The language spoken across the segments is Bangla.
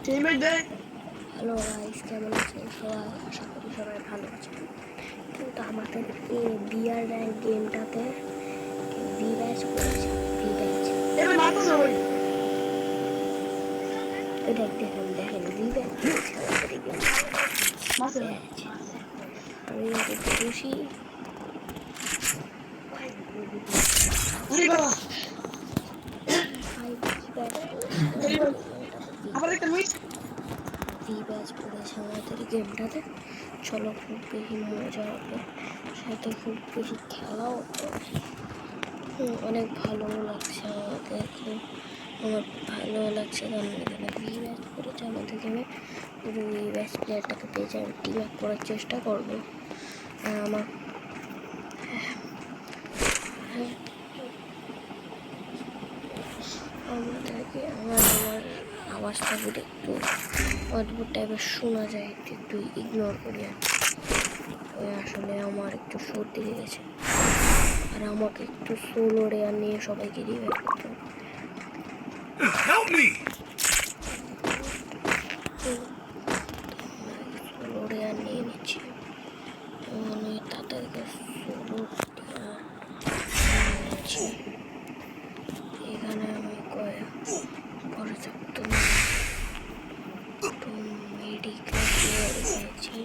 হ্যালো গাইস, কেমন আছেন সবাই? আশা করি সবাই ভালো আছেন। কিন্তু আমাদের এই বিয়ার র্যাঙ্ক গেমটাতে ভি ব্যাচ করেছে। ভি ব্যাচ দেখেন ভি ব্যাচ আমি খুশি। ভি ব্যাচ পড়েছে আমাদের গেমটাতে। চলো, খুব বেশি মজা হবে, সাথে খুব বেশি খেলাও হবে। অনেক ভালো লাগছে আমাদের, আমার ভালো লাগছে। কারণ এখানে ভি ব্যাচ পড়েছে আমাদের গেমে। পুরো ভি ব্যাচ প্লেয়ারটাকে পেয়েছে, আমি টিম আপ করার চেষ্টা করবো। আর আমার আমাদেরকে আমার আওয়াজটা যদি একটু অদ্ভুত টাইপের শোনা যায়, একটু ইগনোর করি। আসলে আমার একটু সর্দি লেগেছে, আর আমাকে একটু সোলো রেয়ার নিয়ে সবাইকে রিভাইভ করতে হবে। সোলো রেয়ার নিয়ে নিচ্ছি, মানে তাদেরকে সোলো নিচ্ছি। এখানে আমি পর্যাপ্ত মেডিকেল রেখেছি।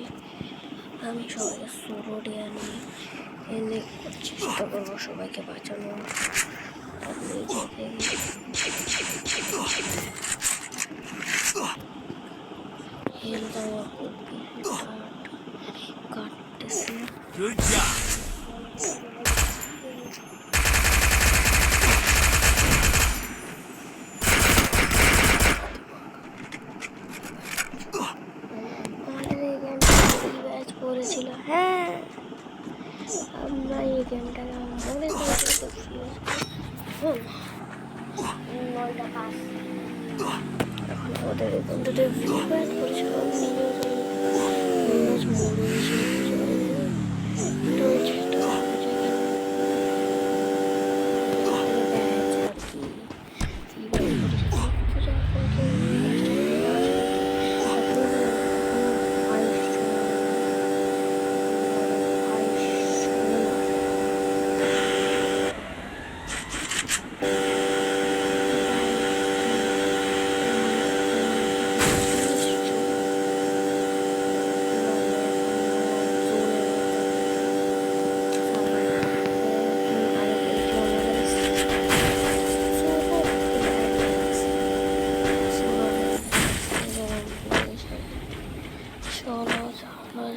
আমি সবাইকে সোলো রেয়ার নিয়ে এনে চেষ্টা করবো সবাইকে বাঁচানোর। আপনি হেলথ আমার খুব কাটতেছে। করেছিল, হ্যাঁ আমরা এই গেমটাকে মনে করছি। এখন ওদের এই গেমটাতে ভিডিও করেছিলাম।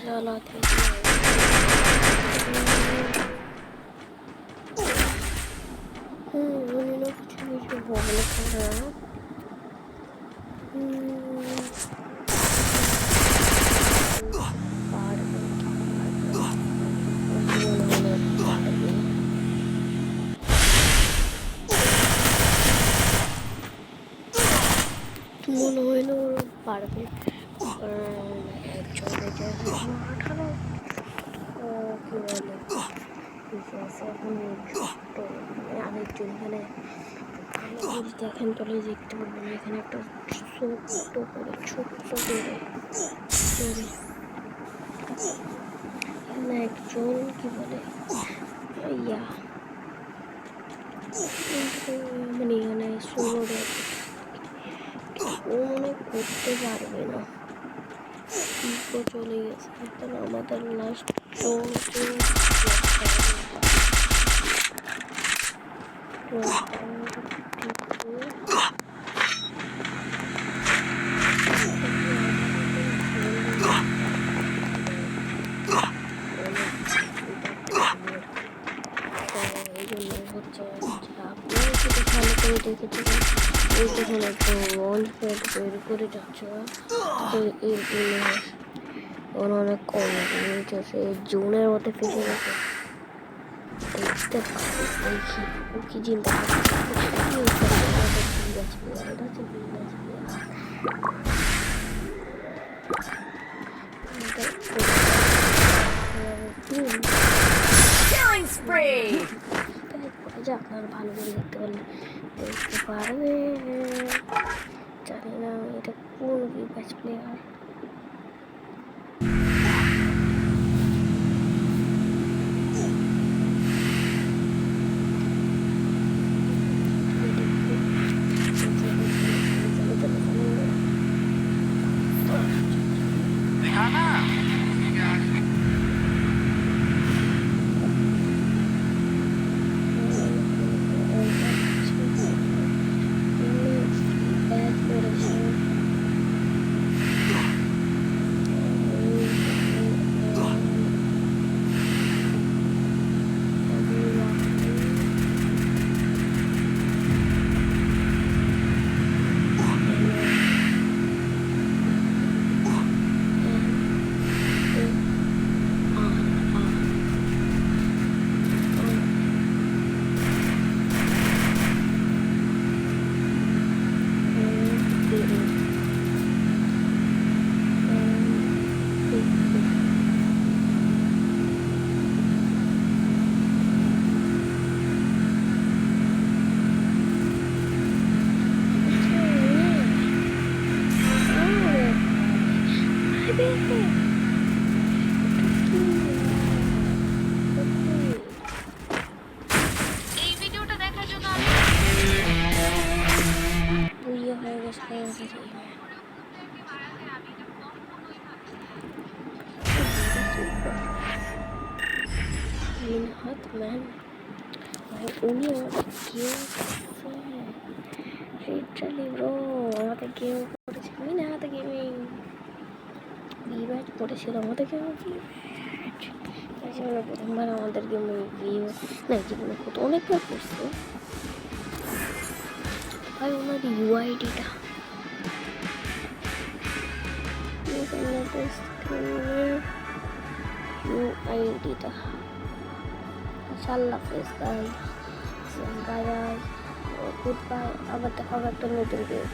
চালাতে কিছু হবে না। মনে হয় না ওরা পারবে। একজন বেঁচে আছে, 18 কি বলে বেঁচে আছে এখন ছোট্ট। আরেকজন এখানে দেখেন তলে দেখতে পারবেন, এখানে একটা ছোট্ট করে এখানে একজন কি বলে ইয়া মানে এখানে সোলো ও মনে করতে পারবে না। চলে গেছে। এখন আমাদের লাস্ট ভালো করে দেখেছি তৈরি করে যাচ্ছে। অনেক কম আছে, জোনের মধ্যে ফেসে গেছে। দেখতে দেখি ও কি চিন্তা আপনারা ভালো করে দেখতে পারলে দেখতে পারবে। জানি না এটা কোন ব্যাচ প্লেয়ার। এই ভিডিওটা দেখার জন্য বুঝিয়ে হয়ে গেছে হাত ম্যান ভাই উনি আমাদের গেম লিটারালি ব্রো আমাদের গেম করেছে আমি না আমাদের গেমিং রিব্যাচ করেছিল আমাদের গেমে জীবনে প্রথমবার আমাদের গেমে না জীবনে কত অনেকবার করছে ভাই ওনার ইউআইডিটা ইউআইডিটা আল্লাহ হাফেজ guys bye bye good bye আবার দেখা হবে একটা নতুন ভিডিও।